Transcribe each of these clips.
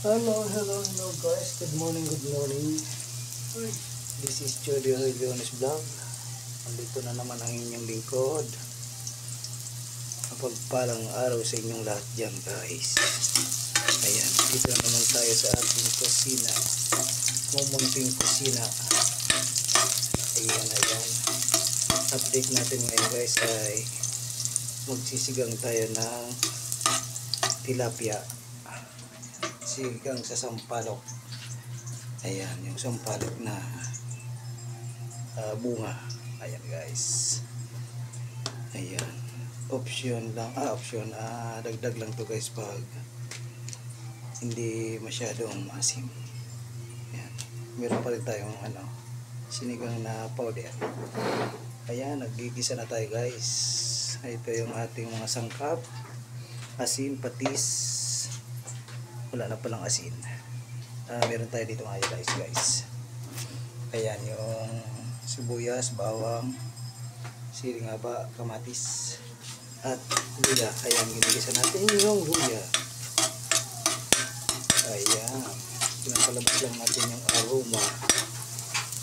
Hello guys. Good morning. This is Jody Leones Vlog. Andito na naman ang inyong lingkod. Mapagpalang araw sa inyong lahat dyan guys. Ayan, dito na naman tayo sa ating kusina. Mumunting kusina. Ayan. Update natin ngayon guys ay magsisigang tayo ng tilapia. Sigang sa sampalok. Ayan, yung sampalok na bunga. Ayan guys. Ayan. Option, dagdag lang to guys pag hindi masyadong maasim. Ayan. Meron pa rin tayong sinigang na powder. Ayan, naggigisa na tayo guys. Ito yung ating mga sangkap. Asin, patis. Wala na palang asin. Meron tayo dito mga guys. Ayan yung sibuyas, bawang, siling haba, kamatis at luya. Ayan, ginigisa natin yung luya. Ayan, pinapalabas lang natin yung aroma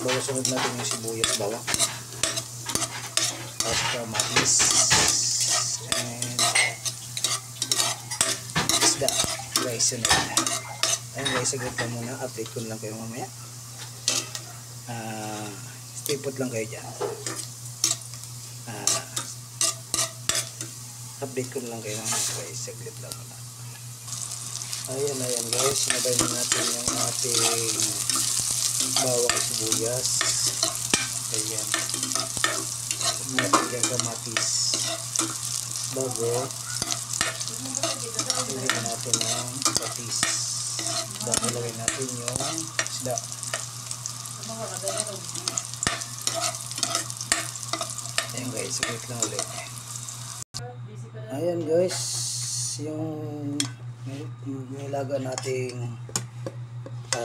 bago sunod natin yung sibuyas, bawang at kamatis and isda guys. Ayun guys, saglit lang muna, update ko lang kayo mamaya. Stay put lang kayo dyan. Update ko lang kayo mamaya guys, saglit lang muna. Ayan guys, sinabay na natin yung ating bawang sibuyas. Ayan, natin yung kamatis bago ilagay natin yung patis. Bago lagay natin yung isda. Ayan guys, saglit lang ulit. Ayan guys, yung nilaga nating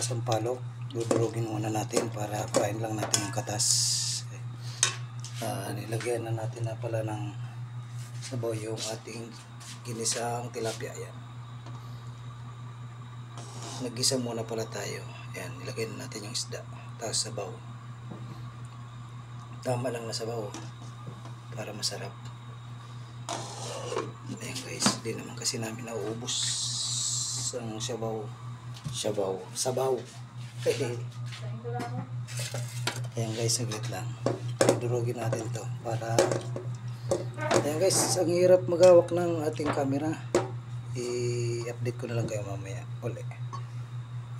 sampalok, dudurugin muna natin para kain lang natin yung katas. Nilagyan na natin na pala ng sabaw yung ating ginisang tilapia. Ayan, naggisa muna pala tayo. Ayan, nilagay na natin yung isda tapos sabaw. Tama lang na sabaw para masarap. Ayan guys, hindi naman kasi namin nauubos ang sabaw. Ayan guys, saglit lang, durugin natin to para. Ayan guys, ang hirap maghawak ng ating camera. I-update ko na lang kayo mamaya ulit.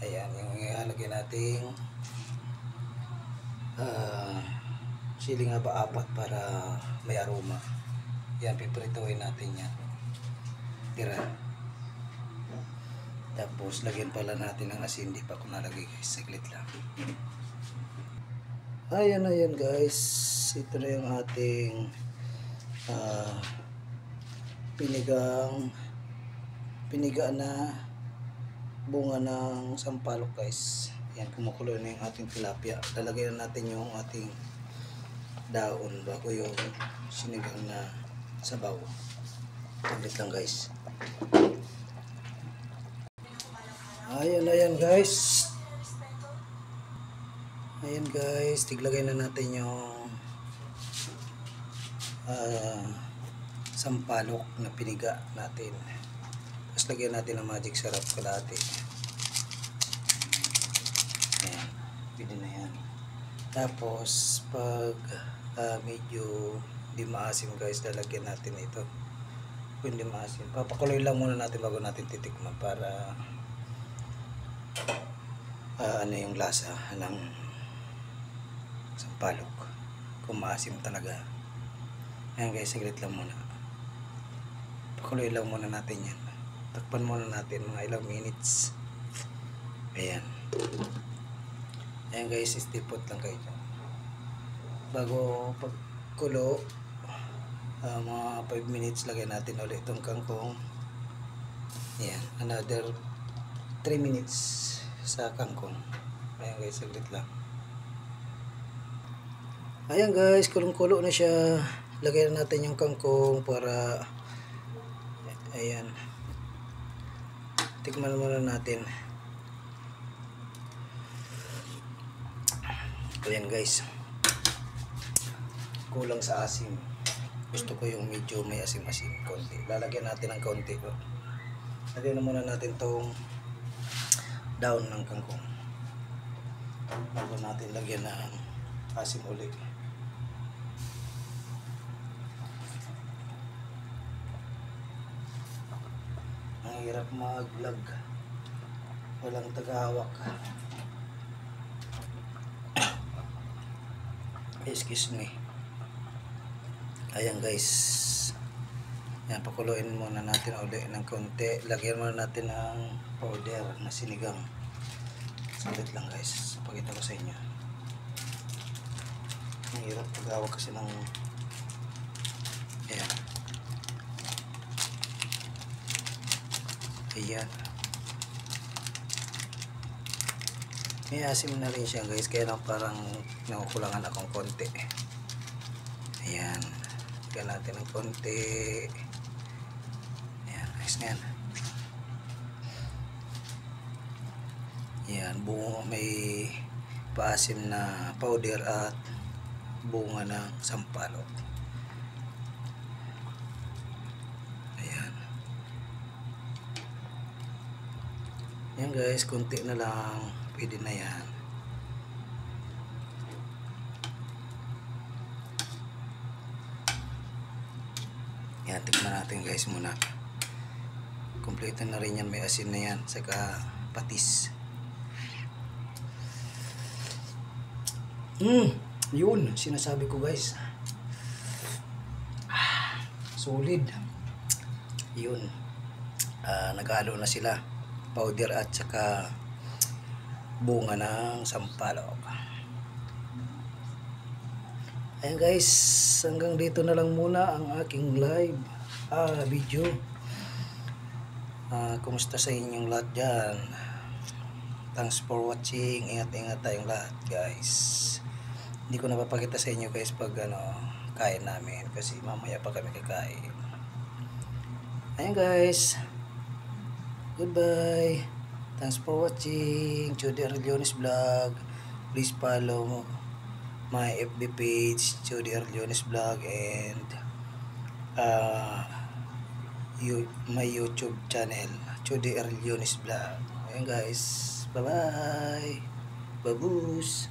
Ayan, yung ilalagay nating siling haba 4 para may aroma. Yan, piprituin natin yan. Tira. Tapos lagyan pala natin ng asin. Di pa ko nalagay guys, saglit lang. Ayan guys, ito na yung ating piniga na bunga ng sampalok guys. Yan, kumukulo na yung ating tilapia. Lalagay na natin yung ating daon bago yung sinigang na sabaw. Saglit lang guys. Ayan guys. Ayan guys, tiglagay na natin yung sampalok na piniga natin. Tapos lagyan natin ng magic sarap kalahati. Ayan, pwede na yan. Tapos pag medyo di maasim guys, lalagyan natin ito. Kung di maasim, papakuloy lang muna natin bago natin titikman para yung lasa ng sampalok, kung maasim talaga. Ayan guys, saglit lang muna, pakuloy lang muna natin yan. Takpan muna natin mga ilang minutes. Ayan guys, istipot lang kayo dyan. Bago pagkulo, mga 5 minutes, lagay natin ulit itong kangkong. Ayan, another 3 minutes sa kangkong. Ayan guys, saglit lang. Ayan guys, kulong-kulo na siya. Lagay na natin yung kangkong para ayan, tikman muna natin. Ayan guys, kulang sa asim. Gusto ko yung medyo may asim-asim konti. Lalagyan natin ng konti. Lagyan na muna natin tong daon ng kangkong bago natin lagyan ng asim ulit. Ang hirap mag-vlog, walang tagahawak. Excuse me. Ayan guys, yan, pakuluin muna natin ulit ng konti. Lagyan muna natin ng powder na sinigang. Salit lang guys, pakita ko sa inyo. Ang hirap paghawak kasi ng ayan. Ayan. May asim na rin siya guys, kaya lang parang nakukulangan akong konti. Ayan, lagyan natin ng konti. Ayan, ayos na yan. Ayan, bunga, may paasim na powder at bunga ng sampalok. Ayan. Ayan guys, konti na lang. Pwede na yan. Yan, tignan natin guys muna. Kompleto na rin yan. May asin na yan. Saka patis. Yun. Sinasabi ko guys. Solid. Yun. Naghalo na sila. Powder at saka bunga ng sampalok. Ayan guys, hanggang dito na lang muna ang aking live video. Kumusta sa inyong lahat dyan? Thanks for watching. Ingat-ingat tayong lahat guys. Hindi ko napapakita sa inyo guys pag kain namin, kasi mamaya pa kami kakain. Ayan guys, goodbye. Thanks for watching Jody Arleones Vlog. Please follow my FB page, Jody Arleones Vlog, and my YouTube channel, Jody Arleones Vlog. Ayan guys, bye bye, babus.